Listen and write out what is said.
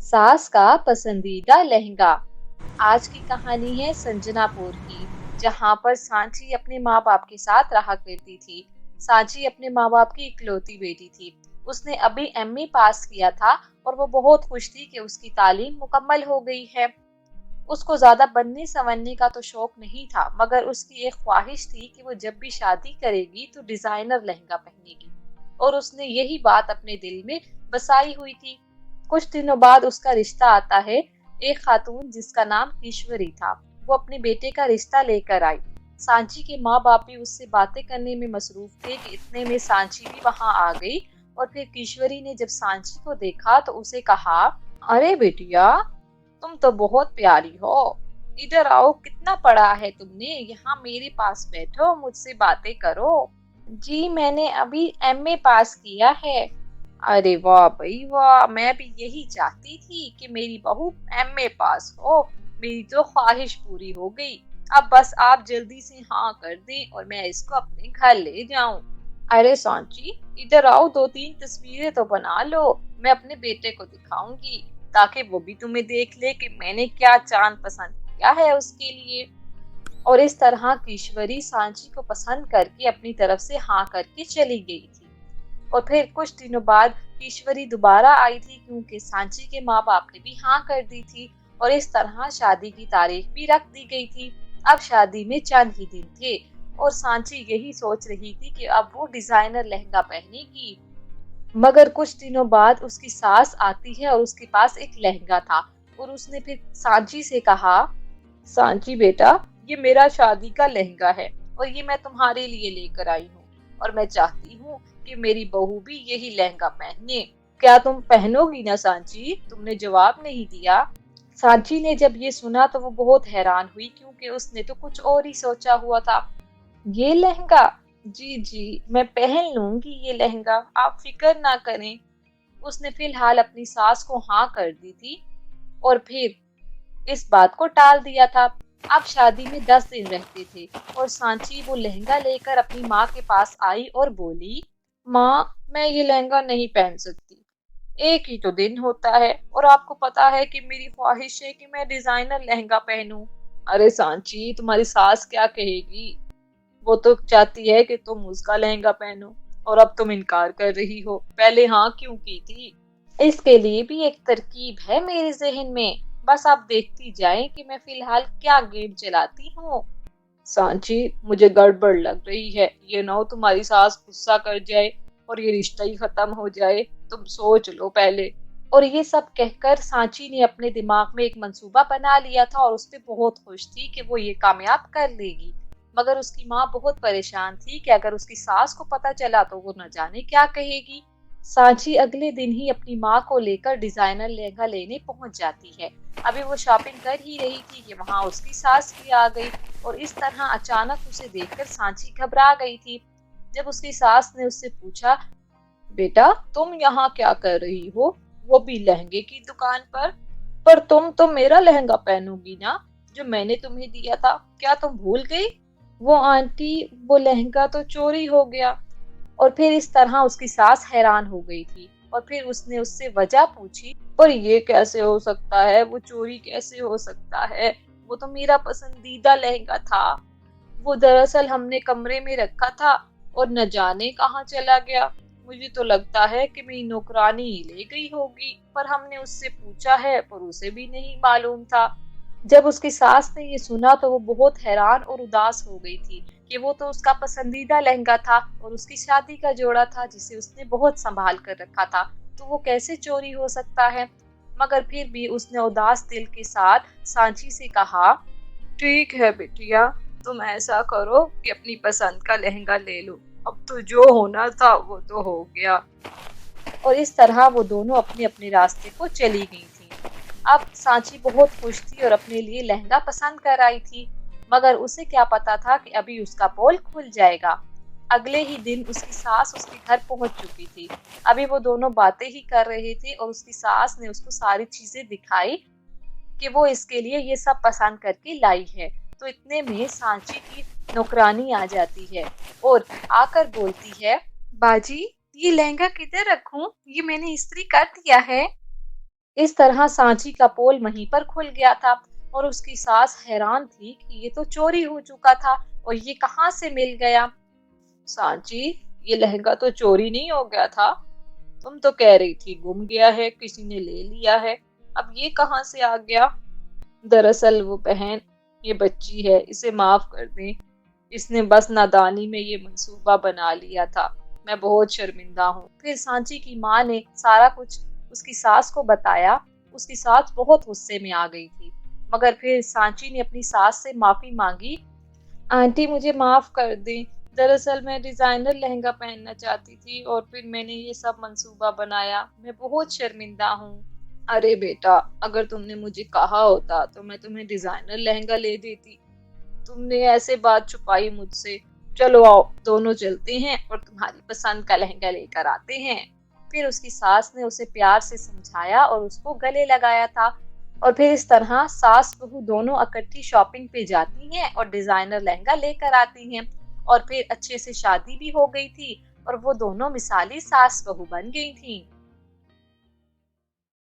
सास का पसंदीदा लहंगा। आज की कहानी है संजनापुर की, जहाँ पर सांची अपने माँ बाप के साथ रहा करती थी। सांची अपने माँ बाप की इकलौती बेटी थी। उसने अभी एमए पास किया था और वो बहुत खुश थी कि उसकी तालीम मुकम्मल हो गई है। उसको ज्यादा बनने संवरने का तो शौक नहीं था, मगर उसकी एक ख्वाहिश थी कि वो जब भी शादी करेगी तो डिजाइनर लहंगा पहनेगी, और उसने यही बात अपने दिल में बसाई हुई थी। कुछ दिनों बाद उसका रिश्ता आता है। एक खातून जिसका नाम ईश्वरी था, वो अपने बेटे का रिश्ता लेकर आई। सांची के माँ बाप भी उससे बातें करने में मसरूफ थे कि इतने में सांची भी वहां आ गई। और फिर ईश्वरी ने जब सांची को देखा तो उसे कहा, अरे बेटिया, तुम तो बहुत प्यारी हो। इधर आओ, कितना पढ़ा है तुमने? यहाँ मेरे पास बैठो, मुझसे बातें करो। जी, मैंने अभी एमए पास किया है। अरे वाह भाई वाह, मैं भी यही चाहती थी कि मेरी बहू एमए पास हो। मेरी तो ख्वाहिश पूरी हो गई। अब बस आप जल्दी से हाँ कर दें और मैं इसको अपने घर ले जाऊं। अरे सांची, इधर आओ, दो तीन तस्वीरें तो बना लो। मैं अपने बेटे को दिखाऊंगी, ताकि वो भी तुम्हें देख ले कि मैंने क्या चांद पसंद किया है उसके लिए। और इस तरह ईश्वरी सांची को पसंद करके अपनी तरफ से हाँ करके चली गई थी। और फिर कुछ दिनों बाद ईश्वरी दोबारा आई थी, क्योंकि सांची के माँ बाप ने भी हाँ कर दी थी। और इस तरह शादी की तारीख भी रख दी गई थी। अब शादी में चंद ही दिन थे, और सांची यही सोच रही थी कि अब वो डिजाइनर लहंगा पहनेगी। मगर कुछ दिनों बाद उसकी सास आती है और उसके पास एक लहंगा था। और उसने फिर सांची से कहा, सांची बेटा, ये मेरा शादी का लहंगा है और ये मैं तुम्हारे लिए लेकर आई हूँ। और मैं चाहती हूँ कि मेरी बहू भी यही लहंगा पहने। क्या तुम पहनोगी ना सांची? तुमने जवाब नहीं दिया। सांची ने जब ये सुना तो वो बहुत हैरान हुई, क्योंकि उसने तो कुछ और ही सोचा हुआ था। ये लहंगा? जी जी, मैं पहन लूंगी ये लहंगा, आप फिक्र ना करें। उसने फिलहाल अपनी सास को हाँ कर दी थी और फिर इस बात को टाल दिया था। अब शादी में 10 दिन रहते थे और सांची वो लहंगा लेकर अपनी माँ के पास आई और बोली, माँ, मैं ये लहंगा नहीं पहन सकती। एक ही तो दिन होता है और आपको पता है कि मेरी ख्वाहिश है कि मैं डिजाइनर लहंगा पहनूं। अरे सांची, तुम्हारी सास क्या कहेगी? वो तो चाहती है कि तुम उसका लहंगा पहनो, और अब तुम इनकार कर रही हो। पहले हाँ क्यों की थी? इसके लिए भी एक तरकीब है मेरे जहन में। बस आप देखती जाएं कि मैं फिलहाल क्या गेम चलाती हूँ। सांची, मुझे गड़बड़ लग रही है। ये ना हो तुम्हारी सास गुस्सा कर जाए और ये रिश्ता ही खत्म हो जाए। तुम सोच लो पहले। और ये सब कहकर सांची ने अपने दिमाग में एक मंसूबा बना लिया था और उस पे बहुत खुश थी कि वो ये कामयाब कर लेगी। मगर उसकी माँ बहुत परेशान थी कि अगर उसकी सास को पता चला तो वो न जाने क्या कहेगी। सांची अगले दिन ही अपनी माँ को लेकर डिजाइनर लहंगा लेने पहुंच जाती है। अभी वो शॉपिंग कर ही रही थी कि वहां उसकी सास भी आ गई। और इस तरह अचानक उसे देखकर सांची घबरा गई थी। जब उसकी सास ने उससे पूछा, बेटा, तुम यहाँ क्या कर रही हो? वो भी लहंगे की दुकान पर तुम तो मेरा लहंगा पहनोगी ना, जो मैंने तुम्हें दिया था। क्या तुम भूल गई? वो आंटी, वो लहंगा तो चोरी हो गया। और फिर इस तरह उसकी सास हैरान हो गई थी। और फिर उसने उससे वजह पूछी, पर ये कैसे हो सकता है? वो चोरी कैसे हो सकता है? वो तो मेरा पसंदीदा लहंगा था। वो दरअसल हमने कमरे में रखा था और न जाने कहाँ चला गया। मुझे तो लगता है कि मेरी नौकरानी ही ले गई होगी, पर हमने उससे पूछा है पर उसे भी नहीं मालूम था। जब उसकी सास ने ये सुना तो वो बहुत हैरान और उदास हो गई थी कि वो तो उसका पसंदीदा लहंगा था और उसकी शादी का जोड़ा था, जिसे उसने बहुत संभाल कर रखा था। तो वो कैसे चोरी हो सकता है? मगर फिर भी उसने उदास दिल के साथ सांची से कहा, ठीक है बिटिया, तुम ऐसा करो कि अपनी पसंद का लहंगा ले लो। अब तो जो होना था वो तो हो गया। और इस तरह वो दोनों अपने अपने रास्ते को चली गई थी। अब सांची बहुत खुश थी और अपने लिए लहंगा पसंद कर आई थी। मगर उसे क्या पता था कि अभी उसका पोल खुल जाएगा। अगले ही दिन उसकी सास उसके घर पहुंच चुकी थी। अभी वो दोनों बातें ही कर रहे थे और उसकी सास ने उसको सारी चीजें दिखाई कि वो इसके लिए ये सब पसंद करके लाई है। तो इतने में सांची की नौकरानी आ जाती है और आकर बोलती है, बाजी, ये लहंगा किधर रखूं? ये मैंने इस्त्री कर दिया है। इस तरह सांची का पोल वहीं पर खुल गया था और उसकी सास हैरान थी कि ये तो चोरी हो चुका था और ये कहाँ से मिल गया। सांची, ये लहंगा तो चोरी नहीं हो गया था। तुम तो कह रही थी गुम गया है, किसी ने ले लिया है। अब ये कहाँ से आ गया? दरअसल वो बहन, ये बच्ची है, इसे माफ कर दें। इसने बस नादानी में ये मंसूबा बना लिया था। मैं बहुत शर्मिंदा हूँ। फिर सांची की माँ ने सारा कुछ उसकी सास को बताया। उसकी सास बहुत गुस्से में आ गई थी, मगर फिर सांची ने अपनी सास से माफी मांगी। आंटी, मुझे माफ कर दें। दरअसल मैं डिजाइनर लहंगा पहनना चाहती थी और फिर मैंने ये सब मंसूबा बनाया। मैं बहुत शर्मिंदा हूँ। अरे बेटा, अगर तुमने मुझे कहा होता तो मैं तुम्हें डिजाइनर लहंगा ले देती। तुमने ऐसे बात छुपाई मुझसे। चलो आओ, दोनों चलते हैं और तुम्हारी पसंद का लहंगा लेकर आते हैं। फिर उसकी सास ने उसे प्यार से समझाया और उसको गले लगाया था। और फिर इस तरह सास बहू दोनों इकट्ठी शॉपिंग पे जाती हैं और डिजाइनर लहंगा लेकर आती हैं। और फिर अच्छे से शादी भी हो गई थी और वो दोनों मिसाली सास बहू बन गई थी।